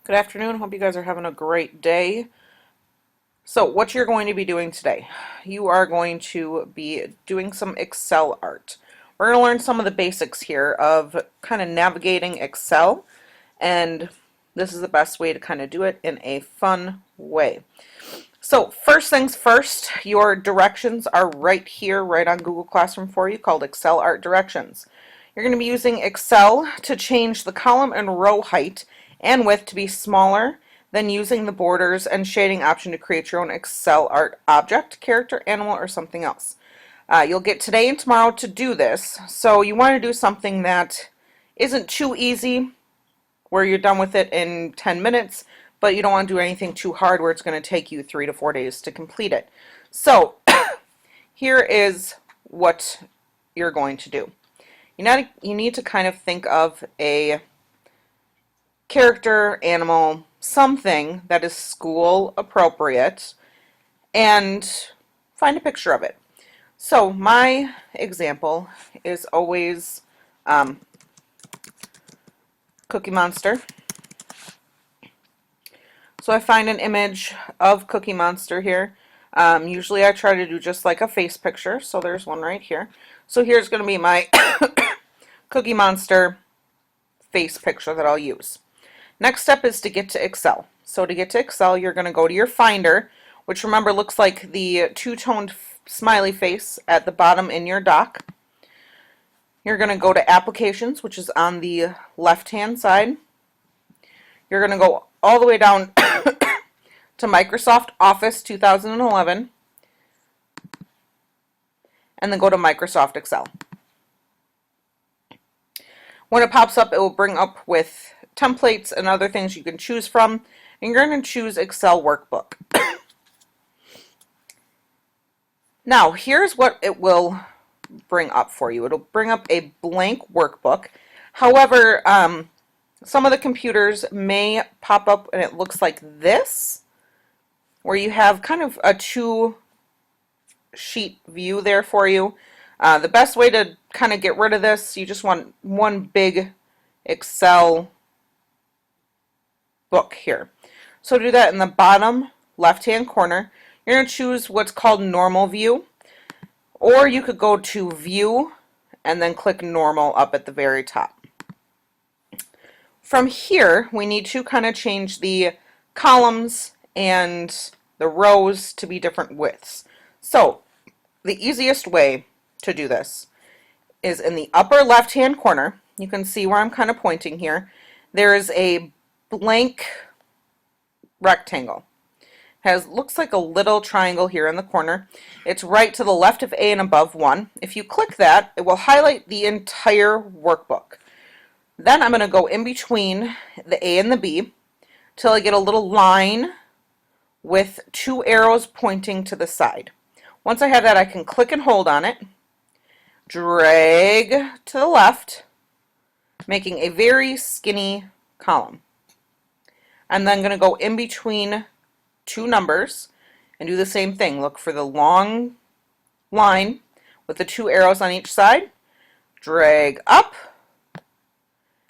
Good afternoon. Hope you guys are having a great day. So, what you're going to be doing today, you are going to be doing some Excel art. We're going to learn some of the basics here of kind of navigating Excel, and this is the best way to kind of do it in a fun way. So, first things first, your directions are right here, right on Google Classroom for you, called Excel Art Directions. You're going to be using Excel to change the column and row height and width to be smaller, then using the borders and shading option to create your own Excel art object, character, animal, or something else. You'll get today and tomorrow to do this, so you want to do something that isn't too easy, where you're done with it in 10 minutes, but you don't want to do anything too hard where it's going to take you 3 to 4 days to complete it. So here is what you're going to do. You need to kind of think of a character, animal, something that is school appropriate, and find a picture of it. So my example is always Cookie Monster. So I find an image of Cookie Monster here. Usually I try to do just like a face picture, so there's one right here. So here's going to be my Cookie Monster face picture that I'll use. Next step is to get to Excel. So to get to Excel, you're going to go to your Finder, which remember looks like the two-toned smiley face at the bottom in your dock. You're going to go to Applications, which is on the left-hand side. You're going to go all the way down to Microsoft Office 2011, and then go to Microsoft Excel. When it pops up, it will bring up with templates and other things you can choose from, and you're going to choose Excel Workbook. Now, here's what it will bring up for you. It'll bring up a blank workbook. However, some of the computers may pop up and it looks like this, where you have kind of a two-sheet view there for you. The best way to kind of get rid of this, you just want one big Excel book here. So do that in the bottom left-hand corner. You're going to choose what's called Normal View, or you could go to View and then click Normal up at the very top. From here, we need to kind of change the columns and the rows to be different widths. So the easiest way to do this is in the upper left-hand corner. You can see where I'm kind of pointing here. There is a blank rectangle. Looks like a little triangle here in the corner. It's right to the left of A and above 1. If you click that, it will highlight the entire workbook. Then I'm going to go in between the A and the B till I get a little line with 2 arrows pointing to the side. Once I have that, I can click and hold on it, drag to the left, making a very skinny column. I'm then going to go in between 2 numbers and do the same thing. Look for the long line with the 2 arrows on each side, drag up,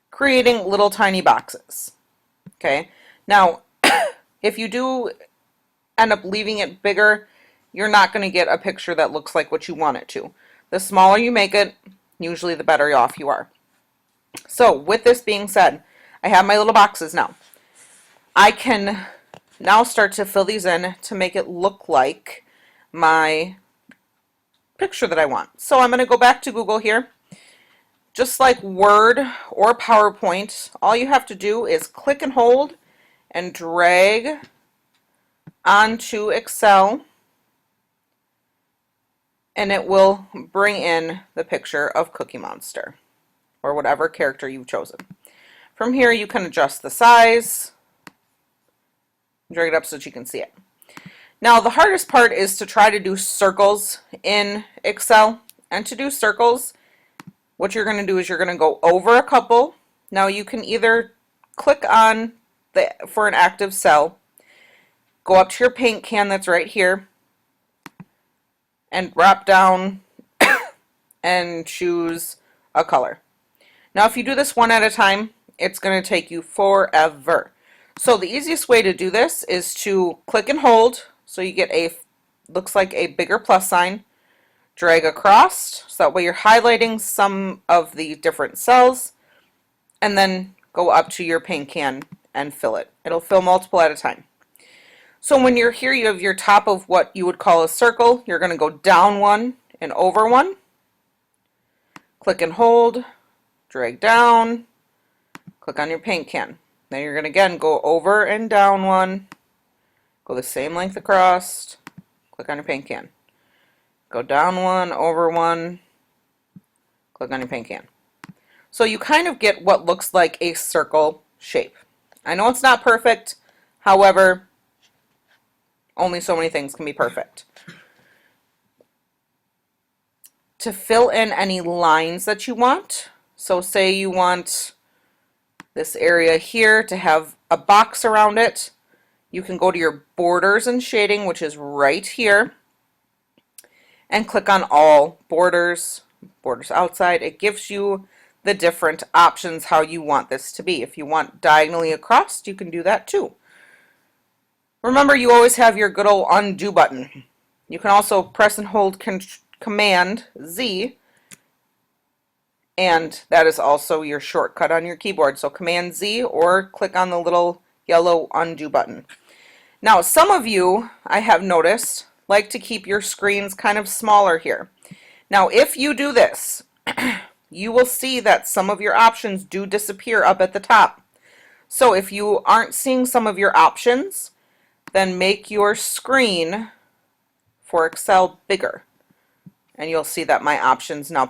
creating little tiny boxes. Okay, now if you do end up leaving it bigger, you're not going to get a picture that looks like what you want it to. The smaller you make it, usually the better off you are. So with this being said, I have my little boxes now. I can now start to fill these in to make it look like my picture that I want. So I'm going to go back to Google here. Just like Word or PowerPoint, all you have to do is click and hold and drag onto Excel, and it will bring in the picture of Cookie Monster or whatever character you've chosen. From here you can adjust the size, drag it up so that you can see it. Now the hardest part is to try to do circles in Excel, and to do circles, what you're going to do is you're going to go over a couple. Now you can either click on for an active cell, go up to your paint can that's right here, and drop down and choose a color. Now if you do this one at a time, it's going to take you forever. So the easiest way to do this is to click and hold, so you get a, looks like a bigger plus sign, drag across, so that way you're highlighting some of the different cells, and then go up to your paint can and fill it. It'll fill multiple at a time. So when you're here, you have your top of what you would call a circle. You're going to go down one and over one, click and hold, drag down, click on your paint can. Then you're going to again go over and down one, go the same length across, click on your paint can. Go down one, over one, click on your paint can. So you kind of get what looks like a circle shape. I know it's not perfect, however, only so many things can be perfect. To fill in any lines that you want, so say you want this area here to have a box around it, you can go to your borders and shading, which is right here, and click on all borders, borders outside. It gives you the different options how you want this to be. If you want diagonally across, you can do that too. Remember, you always have your good old undo button. You can also press and hold Command Z, and that is also your shortcut on your keyboard. So Command Z, or click on the little yellow undo button. Now, some of you, I have noticed, like to keep your screens kind of smaller here. Now, if you do this, you will see that some of your options do disappear up at the top. So if you aren't seeing some of your options, then make your screen for Excel bigger. And you'll see that my options now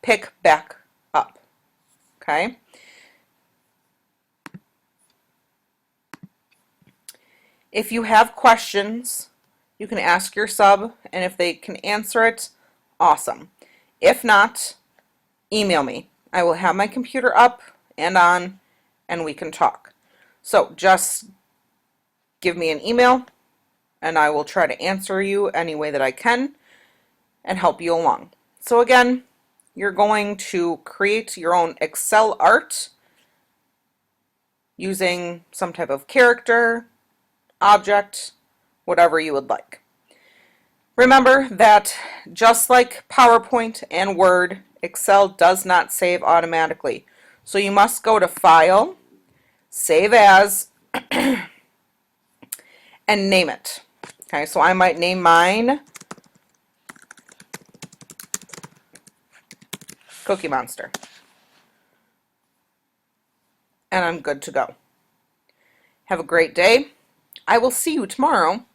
pick back up. Okay? If you have questions, you can ask your sub, and if they can answer it, awesome. If not, email me. I will have my computer up and on, and we can talk. So just give me an email, and I will try to answer you any way that I can and help you along. So again, you're going to create your own Excel art using some type of character, object, whatever you would like. Remember that just like PowerPoint and Word, Excel does not save automatically. So you must go to File, Save As, and name it. Okay, so I might name mine Cookie Monster. And I'm good to go. Have a great day. I will see you tomorrow